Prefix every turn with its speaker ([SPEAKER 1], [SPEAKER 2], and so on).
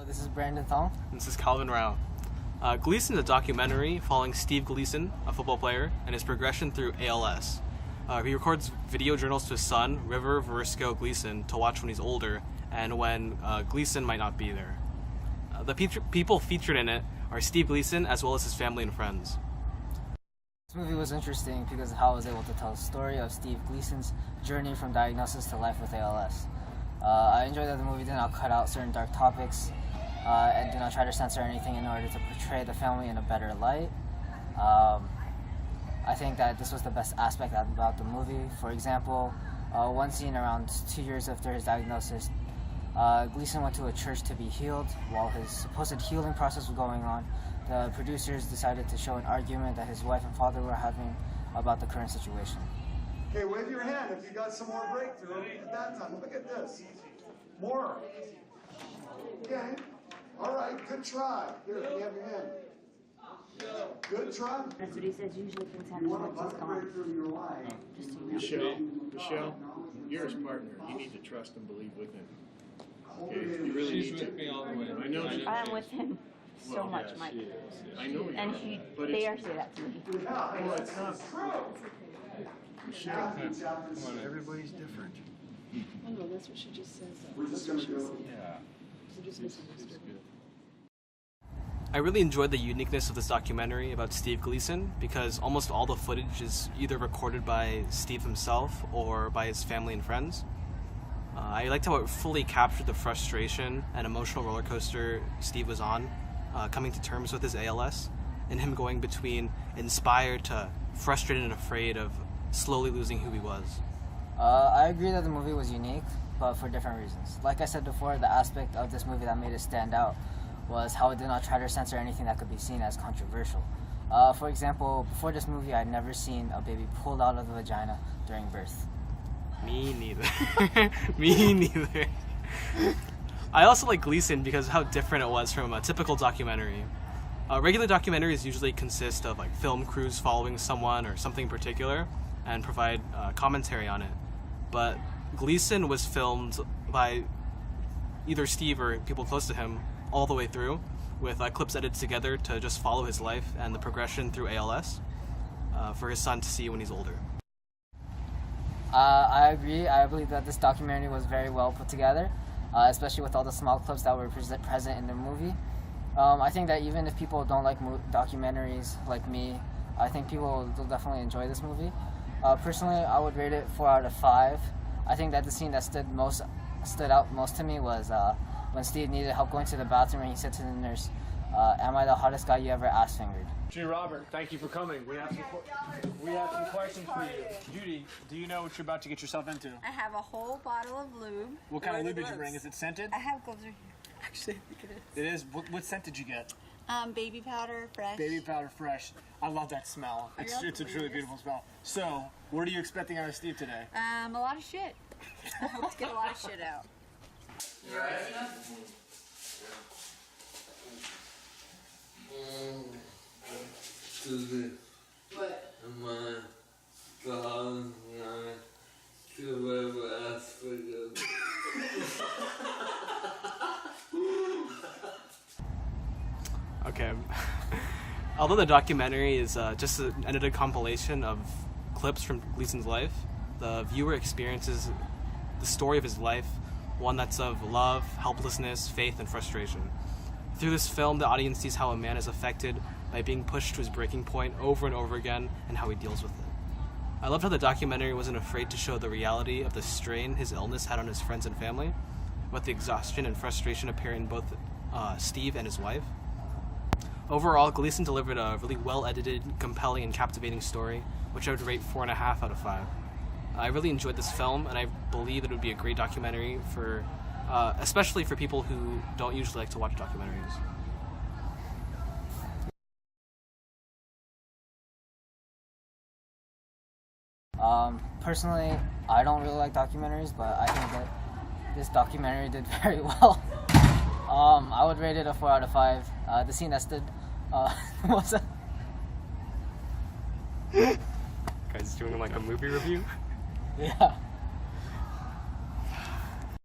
[SPEAKER 1] This is Brandon Thong.
[SPEAKER 2] This is Calvin Rao. Gleason is a documentary following Steve Gleason, a football player, and his progression through ALS. He records video journals to his son, River Verisco Gleason, to watch when he's older and when Gleason might not be there. The people featured in it are Steve Gleason as well as his family and friends.
[SPEAKER 1] This movie was interesting because of how I was able to tell the story of Steve Gleason's journey from diagnosis to life with ALS. I enjoyed that the movie did not cut out certain dark topics and did not try to censor anything in order to portray the family in a better light. I think that this was the best aspect about the movie. For example, one scene around 2 years after his diagnosis, Gleason went to a church to be healed. While his supposed healing process was going on, the producers decided to show an argument that his wife and father were having about the current situation.
[SPEAKER 3] Okay, wave your hand if you got some more breakthrough at that time. Look at this. More. Okay. All right, good try. Here, you have your hand. Good try.
[SPEAKER 4] That's what he says. Usually things happen
[SPEAKER 3] You want
[SPEAKER 4] when
[SPEAKER 3] a
[SPEAKER 4] she's
[SPEAKER 3] breakthrough
[SPEAKER 4] gone.
[SPEAKER 3] in your life.
[SPEAKER 4] Just so you know.
[SPEAKER 5] Michelle, you're his partner. You need to trust and believe with him. Okay, you really
[SPEAKER 6] She's
[SPEAKER 5] need to.
[SPEAKER 6] with me all the way.
[SPEAKER 5] I know she
[SPEAKER 4] I'm with him so
[SPEAKER 5] Well,
[SPEAKER 4] much,
[SPEAKER 6] Yeah,
[SPEAKER 4] Mike.
[SPEAKER 6] she is. Yeah.
[SPEAKER 5] I know you
[SPEAKER 4] And
[SPEAKER 5] are,
[SPEAKER 4] he
[SPEAKER 5] but
[SPEAKER 4] dare say that to me.
[SPEAKER 5] well, it's not
[SPEAKER 3] True.
[SPEAKER 5] Michelle.
[SPEAKER 3] Chapter
[SPEAKER 6] on,
[SPEAKER 5] Everybody's different.
[SPEAKER 7] Oh no, that's what she just says.
[SPEAKER 3] We're just going to go.
[SPEAKER 6] Yeah.
[SPEAKER 7] She just misunderstood.
[SPEAKER 2] I really enjoyed the uniqueness of this documentary about Steve Gleason because almost all the footage is either recorded by Steve himself or by his family and friends. I liked how it fully captured the frustration and emotional roller coaster Steve was on, coming to terms with his ALS, and him going between inspired to frustrated and afraid of slowly losing who he was.
[SPEAKER 1] I agree that the movie was unique, but for different reasons. Like I said before, the aspect of this movie that made it stand out was how it did not try to censor anything that could be seen as controversial. For example, before this movie, I had never seen a baby pulled out of the vagina during birth.
[SPEAKER 2] Me neither. Me neither. I also like Gleason because of how different it was from a typical documentary. Regular documentaries usually consist of like film crews following someone or something particular and provide commentary on it. But Gleason was filmed by either Steve or people close to him all the way through, with clips edited together to just follow his life and the progression through ALS for his son to see when he's older.
[SPEAKER 1] I agree. I believe that this documentary was very well put together, especially with all the small clips that were present in the movie. I think that even if people don't like documentaries like me, I think people will definitely enjoy this movie. Personally, I would rate it 4 out of 5. I think that the scene that stood out most to me was when Steve needed help going to the bathroom and he said to the nurse, "Am I the hottest guy you ever ass fingered?"
[SPEAKER 8] Judy Robert, thank you for coming. We have some questions for you. Judy, do you know what you're about to get yourself into?
[SPEAKER 9] I have a whole bottle of lube.
[SPEAKER 8] What kind of lube did you bring? Is it scented?
[SPEAKER 9] I have gloves right here. Actually, I think it is.
[SPEAKER 8] It is. What scent did you get?
[SPEAKER 9] Baby powder, fresh.
[SPEAKER 8] Baby powder fresh. I love that smell. It's a truly beautiful smell. So, what are you expecting out of Steve today?
[SPEAKER 9] A lot of shit. I hope to get a lot of shit out.
[SPEAKER 10] What?
[SPEAKER 2] Okay. Although the documentary is just an edited compilation of clips from Gleason's life, the viewer experiences the story of his life, one that's of love, helplessness, faith, and frustration. Through this film, the audience sees how a man is affected by being pushed to his breaking point over and over again and how he deals with it. I loved how the documentary wasn't afraid to show the reality of the strain his illness had on his friends and family, with the exhaustion and frustration apparent in both Steve and his wife. Overall, Gleason delivered a really well-edited, compelling, and captivating story, which I would rate 4.5 out of 5. I really enjoyed this film, and I believe that it would be a great documentary for, especially for people who don't usually like to watch documentaries.
[SPEAKER 1] Personally, I don't really like documentaries, but I think that this documentary did very well. I would rate it a 4 out of 5. The scene that stood was a...
[SPEAKER 2] Guys doing like a movie review?
[SPEAKER 1] Yeah.